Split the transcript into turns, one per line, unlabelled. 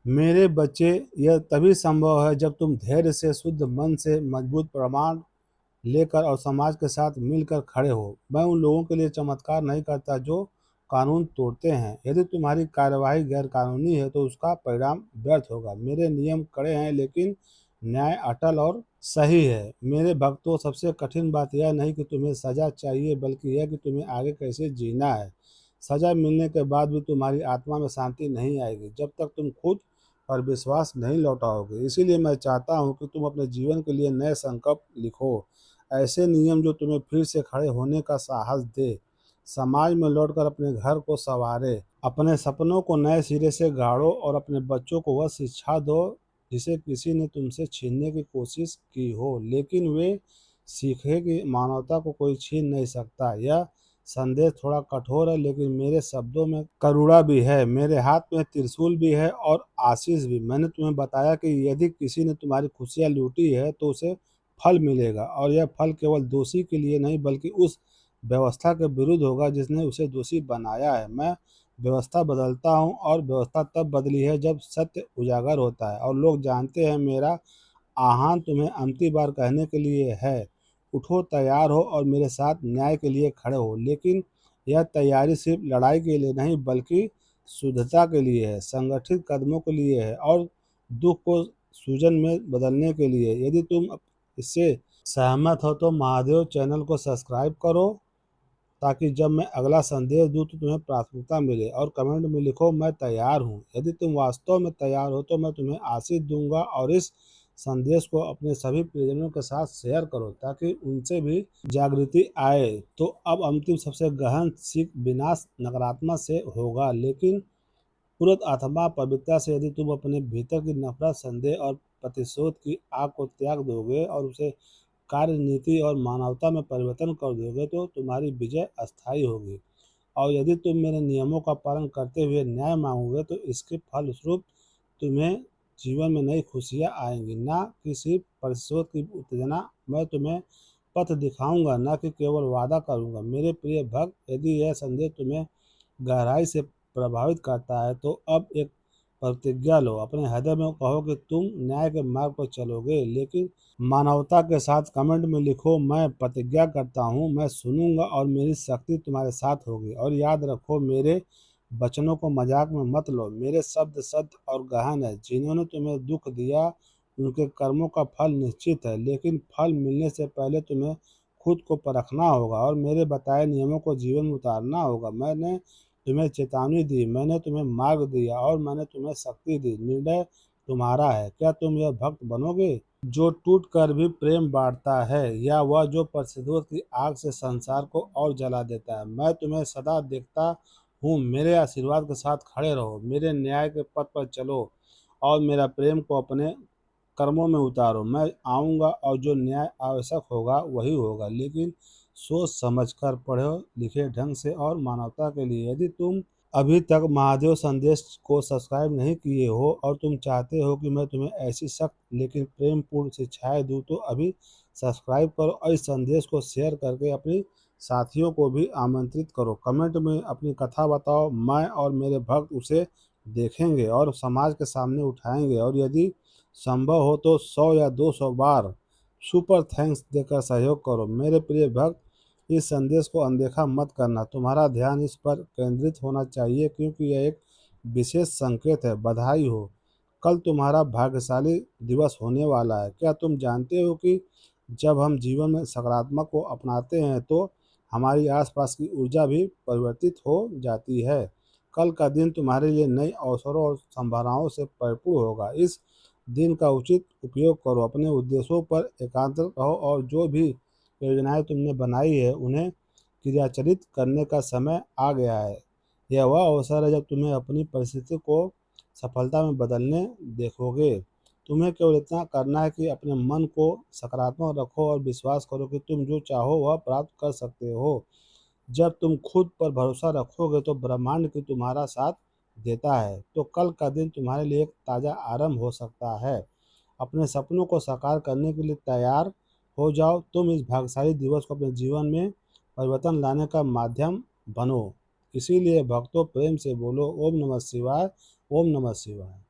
मेरे बच्चे, यह तभी संभव है जब तुम धैर्य से, शुद्ध मन से, मजबूत प्रमाण लेकर और समाज के साथ मिलकर खड़े हो। मैं उन लोगों के लिए चमत्कार नहीं करता जो कानून तोड़ते हैं। यदि तुम्हारी कार्यवाही गैरकानूनी है तो उसका परिणाम व्यर्थ होगा। मेरे नियम कड़े हैं लेकिन न्याय अटल और सही है। मेरे भक्तों, सबसे कठिन बात यह नहीं कि तुम्हें सजा चाहिए, बल्कि यह कि तुम्हें आगे कैसे जीना है। सजा मिलने के बाद भी तुम्हारी आत्मा में शांति नहीं आएगी जब तक तुम खुद पर विश्वास नहीं लौटाओगे। इसीलिए मैं चाहता हूँ कि तुम अपने जीवन के लिए नए संकल्प लिखो, ऐसे नियम जो तुम्हें फिर से खड़े होने का साहस दे, समाज में लौटकर अपने घर को संवारे, अपने सपनों को नए सिरे से गाड़ो और अपने बच्चों को वह शिक्षा दो जिसे किसी ने तुमसे छीनने की कोशिश की हो, लेकिन वे सीखे कि मानवता को कोई छीन नहीं सकता। यह संदेश थोड़ा कठोर है लेकिन मेरे शब्दों में करुणा भी है, मेरे हाथ में त्रिशूल भी है और आशीष भी। मैंने तुम्हें बताया कि यदि किसी ने तुम्हारी खुशियां लूटी है तो उसे फल मिलेगा, और यह फल केवल दोषी के लिए नहीं बल्कि उस व्यवस्था के विरुद्ध होगा जिसने उसे दोषी बनाया है। मैं व्यवस्था बदलता हूँ और व्यवस्था तब बदली है जब सत्य उजागर होता है और लोग जानते हैं। मेरा आह्वान तुम्हें अंतिम बार कहने के लिए है, उठो, तैयार हो और मेरे साथ न्याय के लिए खड़े हो। लेकिन यह तैयारी सिर्फ लड़ाई के लिए नहीं बल्कि शुद्धता के लिए है, संगठित कदमों के लिए है और दुख को सूजन में बदलने के लिए। यदि तुम इससे सहमत हो तो महादेव चैनल को सब्सक्राइब करो ताकि जब मैं अगला संदेश दूँ तो तुम्हें प्राथमिकता मिले, और कमेंट में लिखो मैं तैयार हूँ। यदि तुम वास्तव में तैयार हो तो मैं तुम्हें आशीष दूंगा, और इस संदेश को अपने सभी प्रियजनों के साथ शेयर करो ताकि उनसे भी जागृति आए। तो अब अंतिम सबसे गहन सीख, विनाश नकारात्मक से होगा लेकिन तुरंत आत्मा पवित्रता से। यदि तुम अपने भीतर की नफरत, संदेह और प्रतिशोध की आग को त्याग दोगे और उसे कार्य, नीति और मानवता में परिवर्तन कर दोगे तो तुम्हारी विजय अस्थायी होगी। और यदि तुम मेरे नियमों का पालन करते हुए न्याय मांगोगे तो इसके फलस्वरूप तुम्हें जीवन में नई खुशियाँ आएंगी, ना कि सिर्फ प्रतिशोध की उत्तेजना। मैं तुम्हें पथ दिखाऊंगा, ना कि केवल वादा करूंगा। मेरे प्रिय भक्त, यदि यह संदेश तुम्हें गहराई से प्रभावित करता है तो अब एक प्रतिज्ञा लो। अपने हृदय में कहो कि तुम न्याय के मार्ग पर चलोगे लेकिन मानवता के साथ। कमेंट में लिखो मैं प्रतिज्ञा करता हूँ, मैं सुनूंगा और मेरी शक्ति तुम्हारे साथ होगी। और याद रखो, मेरे वचनों को मजाक में मत लो। मेरे शब्द सत्य और गहन है। जिन्होंने तुम्हें दुख दिया उनके कर्मों का फल निश्चित है, लेकिन फल मिलने से पहले तुम्हें खुद को परखना होगा और मेरे बताए नियमों को जीवन में उतारना होगा। मैंने तुम्हें चेतावनी दी, मैंने तुम्हें मार्ग दिया और मैंने तुम्हें शक्ति दी। निर्णय तुम्हारा है। क्या तुम यह भक्त बनोगे जो टूट कर भी प्रेम बांटता है, या वह जो प्रतिशोध की आग से संसार को और जला देता है? मैं तुम्हें सदा देखता हूँ। मेरे आशीर्वाद के साथ खड़े रहो, मेरे न्याय के पथ पर चलो और मेरा प्रेम को अपने कर्मों में उतारो। मैं आऊँगा और जो न्याय आवश्यक होगा वही होगा, लेकिन सोच समझकर पढ़ो लिखे ढंग से और मानवता के लिए। यदि तुम अभी तक महादेव संदेश को सब्सक्राइब नहीं किए हो और तुम चाहते हो कि मैं तुम्हें ऐसी सख्त लेकिन प्रेम पूर्ण शिक्षाएं दूं तो अभी सब्सक्राइब करो और इस संदेश को शेयर करके अपनी साथियों को भी आमंत्रित करो। कमेंट में अपनी कथा बताओ, मैं और मेरे भक्त उसे देखेंगे और समाज के सामने उठाएंगे। और यदि संभव हो तो 100 या 200 बार सुपर थैंक्स देकर सहयोग करो। मेरे प्रिय भक्त, इस संदेश को अनदेखा मत करना। तुम्हारा ध्यान इस पर केंद्रित होना चाहिए क्योंकि यह एक विशेष संकेत है। बधाई हो, कल तुम्हारा भाग्यशाली दिवस होने वाला है। क्या तुम जानते हो कि जब हम जीवन में सकारात्मक को अपनाते हैं तो हमारी आसपास की ऊर्जा भी परिवर्तित हो जाती है। कल का दिन तुम्हारे लिए नए अवसरों और संभावनाओं से भरपूर होगा। इस दिन का उचित उपयोग करो, अपने उद्देश्यों पर एकाग्र रहो और जो भी योजनाएं तुमने बनाई है उन्हें क्रियाचरित करने का समय आ गया है। यह वह अवसर है जब तुम्हें अपनी परिस्थिति को सफलता में बदलने देखोगे। तुम्हें केवल इतना करना है कि अपने मन को सकारात्मक रखो और विश्वास करो कि तुम जो चाहो वह प्राप्त कर सकते हो। जब तुम खुद पर भरोसा रखोगे तो ब्रह्मांड की तुम्हारा साथ देता है। तो कल का दिन तुम्हारे लिए एक ताज़ा आरंभ हो सकता है। अपने सपनों को साकार करने के लिए तैयार हो जाओ। तुम इस भाग्यशाली दिवस को अपने जीवन में परिवर्तन लाने का माध्यम बनो। इसीलिए भक्तों, प्रेम से बोलो ओम नमः शिवाय, ओम नमः शिवाय।